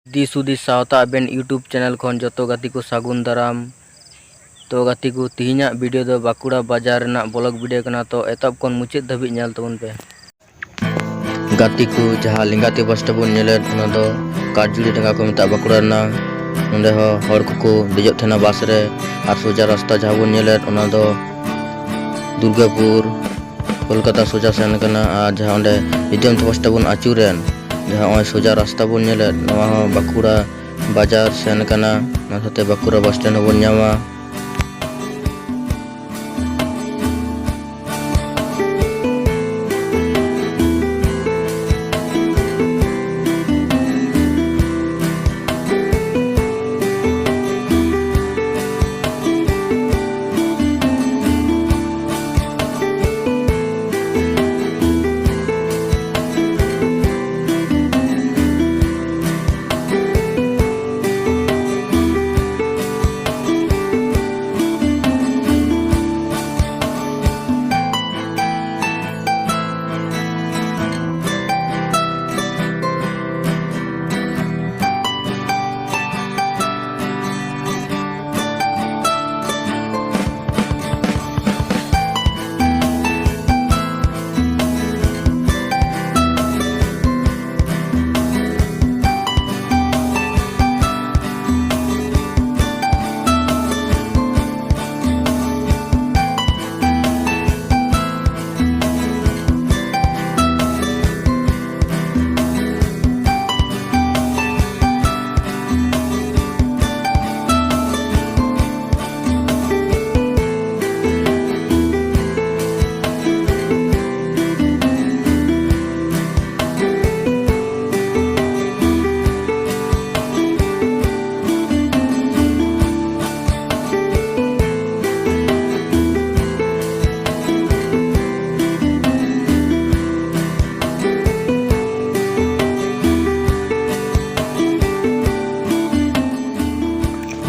This हुदिस Savata आबेन YouTube channel खन जतो गाती को सागुन दाराम। तो गाती को तिहिना वीडियो दो बाकुड़ा बाजार ना ब्लॉग वीडियो कना। तो एतब कौन मुचाद धाबी नेल तबन पे गाती को जहाँ लिंगाती बस स्टॉप नेले ओना दो काटजुड़ी ढंगा को मेता बाकुड़ा ना नोंडे हो हर को देजो थेना बस रे आर सोजा रास्ता जहाँ बन नेले ओना दो दुर्गापुर कोलकाता सोजा सेन कना। आर जहाँ ओंडे इडियम बस स्टॉप बन आचुरेन जहाँ सोजा रास्ता बन नेले नवा हो बाकुड़ा बाजार सेन कना। ना साथे बाकुड़ा बस स्टैंड बन ᱧᱟᱢᱟ।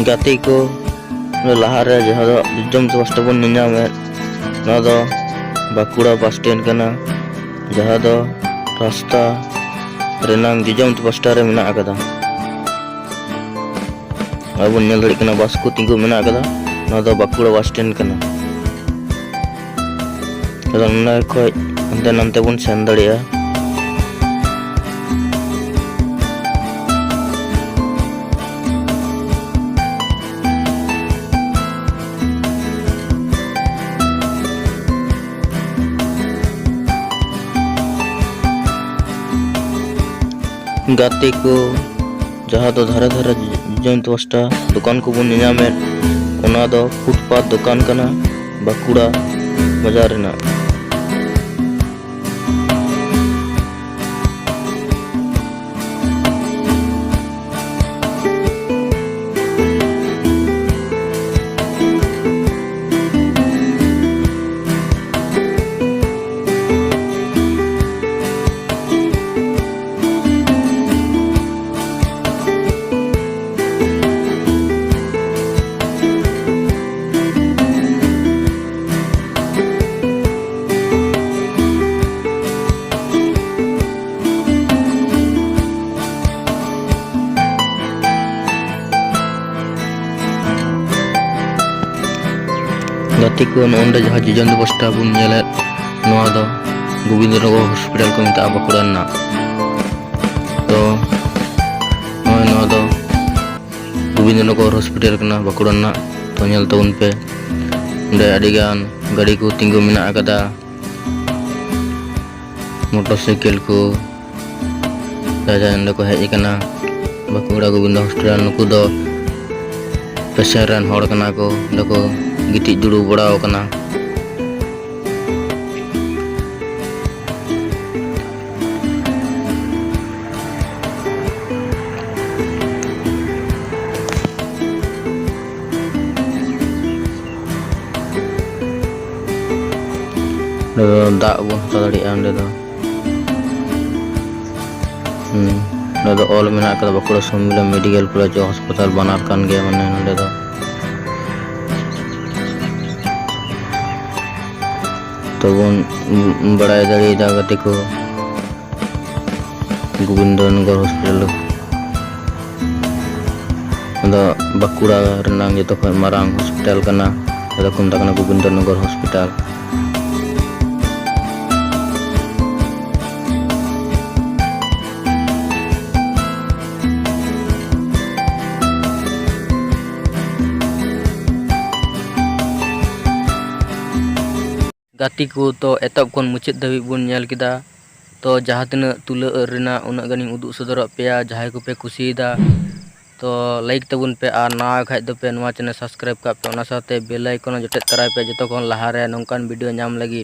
गाती को लहारे जहाँ दो जम बस स्टॉप बन ᱧᱟᱢᱮ ना दो बाकुड़ा बस स्टैंड कना। जहाँ दो रास्ता रेनांग जिजम बस स्टैंड रे मेना आकदा। अब नेल दड़ी कना बस को तिंगु मेना आकदा ना दो बाकुड़ा बस स्टैंड कना। अदा ना खोय अंते नंते बन सेन दड़िया। गाती को जहाँ दो धारे धारे जंत बस्टा दुकान को बन ᱧᱟᱢᱮ ओना दो फुटपाथ दुकान कना बाकुड़ा बाजार रेना। गाती को नोंडे जहाँ जिजन बस स्टॉप बन नेले नवा दो गोविंदनगर हॉस्पिटल को मेता बाकुड़ा ना। तो नवा दो गोविंदनगर हॉस्पिटल कना बाकुड़ा ना। तो नेल तबन पे ओंडे आडिगान गाड़ी को तिंगु मेना आकदा मोटरसाइकिल को जाजा ओंडे को हेज कना बाकुड़ा गोविंद हॉस्पिटल। नुकु दो पेशेंट रन हड़ कना को ओंडे को गिटी जुड़ू बड़ाव कना। दाग बन हता दाड़िया ओंडे दो ऑल मेना कदा बाकुड़ा सम्मिलन मेडिकल कॉलेज अस्पताल बानार कान गया माने नोंडे दो। तो बन बड़ाई दाड़िया गाती को गोविंदनगर हॉस्पिटल बाकुड़ा जो मारांग हॉस्पिटल कना गोविंदनगर हॉस्पिटल। गाती को तो एतब खन मुचाद धाबी बन नेल किदा। तो जहाँ तीना तुला रेना उना गानी उदुग सदर पेया जहाँ को पे कुसीदा तो लाइक तबन पे और नवा खाज दो पे नवा चैनल सब्सक्राइब का पे ओना साथे बेल आइकन जटेद तराय पे जतो खन लहारे नोंकान वीडियो नाम लगी।